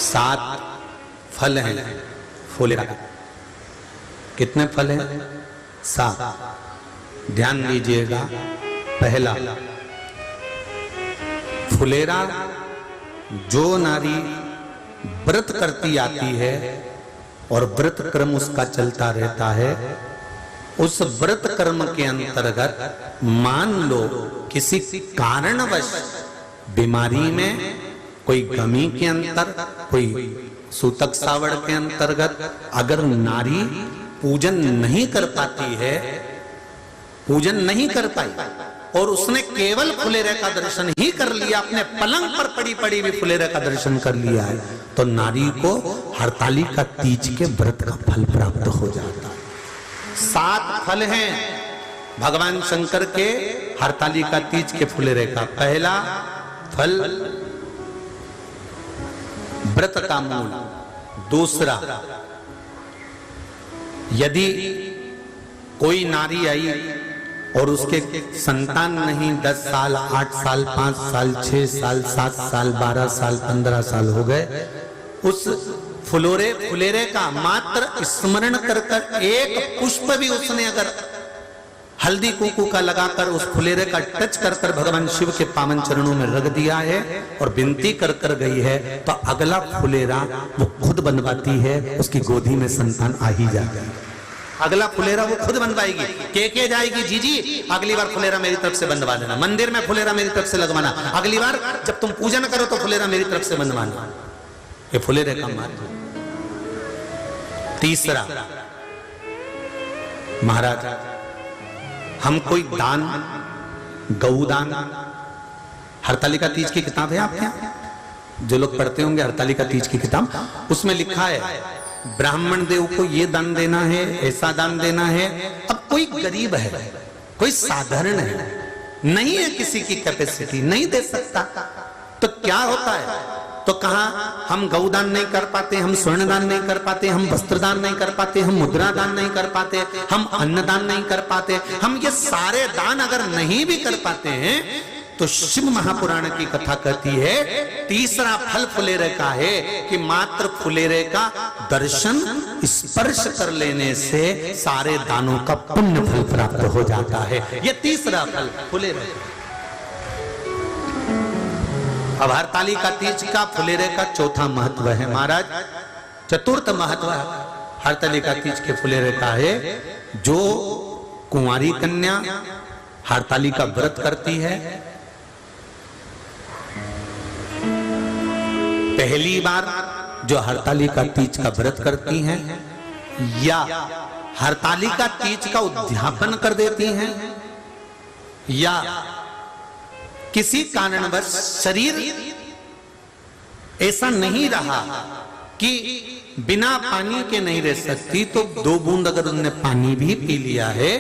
7 फल हैं फुलेरा। कितने फल हैं? 7। ध्यान दीजिएगा। पहला, फुलेरा जो नारी व्रत करती आती है और व्रत क्रम उसका चलता रहता है, उस व्रत कर्म के अंतर्गत मान लो किसी कारणवश बीमारी में, कोई गमी के अंतर, कोई सूतक सावड़ के अंतर्गत अगर नारी पूजन नहीं कर पाती है, पूजन नहीं कर पाई और उसने केवल फुलेरे का दर्शन ही कर लिया, अपने पलंग पर पड़ी पड़ी भी फुलेरे का दर्शन कर लिया है, तो नारी को हरतालिका तीज के व्रत का फल प्राप्त हो जाता है। 7 फल हैं भगवान शंकर के हरतालिका तीज के फुलेरे का। पहला फल व्रत का मूल। दूसरा, यदि कोई नारी आई और उसके संतान नहीं, 10 साल, 8 साल, 5 साल, 6 साल, 7 साल, 12 साल, 15 साल हो गए, उस फुलेरे का मात्र स्मरण कर कर एक पुष्प भी उसने अगर हल्दी कुंकू का लगाकर उस फुलेरे का टच कर कर भगवान शिव के पावन चरणों में रख दिया है और विनती कर कर गई है, तो अगला फुलेरा वो खुद बनवाती है, उसकी गोदी में संतान आ ही जाता है। अगला फुलेरा वो खुद बनवाएगी, के जाएगी, जीजी अगली बार फुलेरा मेरी तरफ से बनवा देना, मंदिर में फुलेरा मेरी तरफ से लगवाना, अगली बार जब तुम पूजन करो तो फुलेरा मेरी तरफ से बनवाना। ये फुलेरे का महत्व। तीसरा, महाराज हम कोई दान, गौदान, हरतालिका तीज की किताब है आपके यहाँ, जो लोग पढ़ते होंगे हरतालिका तीज की किताब, उसमें लिखा है ब्राह्मण देव को ये दान देना है, ऐसा दान देना है। अब कोई गरीब है, कोई साधारण है, नहीं है किसी की कैपेसिटी, नहीं दे सकता, तो क्या होता है? तो कहा हम गौदान नहीं कर पाते, हम स्वर्णदान नहीं कर पाते, हम वस्त्रदान नहीं कर पाते, हम मुद्रा दान नहीं कर पाते, हम अन्नदान नहीं कर पाते, हम ये सारे दान अगर नहीं भी कर पाते हैं, तो शिव महापुराण की कथा कहती है तीसरा फल फुलेरे का है कि मात्र फुलेरे का दर्शन स्पर्श कर लेने से सारे दानों का पुण्य फल प्राप्त हो जाता है। ये तीसरा फल फुलेरे। अब हरतालिका तीज का फुलेरे का चौथा महत्व है महाराज। चतुर्थ महत्व हरतालिका तीज के फुलेरे का है, जो कुंवारी कन्या हरतालिका व्रत करती है, पहली बार जो हरतालिका तीज का व्रत करती हैं या हरतालिका तीज का उद्यापन कर देती हैं, या किसी कारणवश शरीर ऐसा नहीं रहा कि बिना पानी के नहीं रह सकती, तो 2 बूंद अगर उन्होंने पानी भी पी लिया है,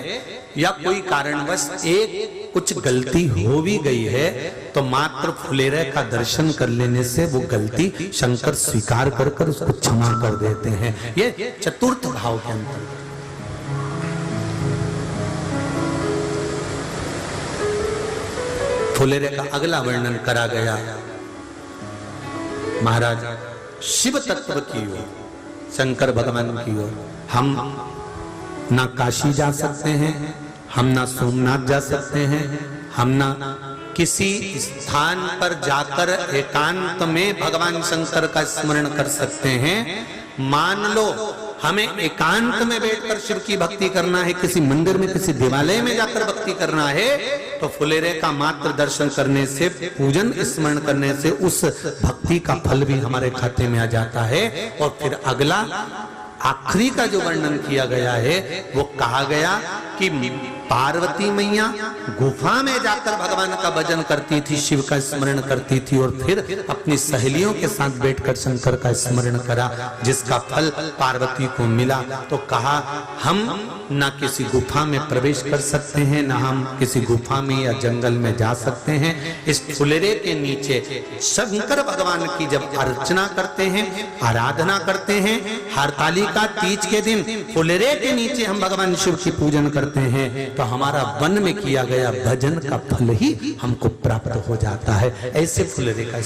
या कोई कारणवश एक कुछ गलती हो भी गई है, तो मात्र फुलेरे का दर्शन कर लेने से वो गलती शंकर स्वीकार कर कर उसको क्षमा कर देते हैं। ये चतुर्थ भाव के अंतर। फुलेरे का अगला वर्णन करा गया महाराज शिव तत्व की ओर, शंकर भगवान की ओर। हम ना काशी जा सकते हैं, हम ना सोमनाथ जा सकते हैं, हम ना किसी स्थान पर जाकर एकांत में भगवान शंकर का स्मरण कर सकते हैं। मान लो हमें एकांत में बैठकर शिव की भक्ति करना है, किसी मंदिर में, किसी देवालय में जाकर भक्ति करना है, तो फुलेरे का मात्र दर्शन करने से, पूजन स्मरण करने से उस भक्ति का फल भी हमारे खाते में आ जाता है। और फिर अगला आखिरी का जो वर्णन किया गया है, वो कहा गया कि पार्वती मैया गुफा में जाकर भगवान का भजन करती थी, शिव का स्मरण करती थी, और फिर अपनी सहेलियों के साथ बैठकर शंकर का स्मरण करा, जिसका फल पार्वती को मिला। तो कहा हम ना किसी गुफा में प्रवेश कर सकते हैं, ना हम किसी गुफा में या जंगल में जा सकते हैं। इस फुलेरे के नीचे शंकर भगवान की जब अर्चना करते हैं, आराधना करते हैं, हरतालिका तीज के दिन फुलेरे के नीचे हम भगवान शिव की पूजन करते हैं, तो हमारा वन में किया गया भजन का फल ही हमको प्राप्त हो जाता है। ऐसे फुलेरे का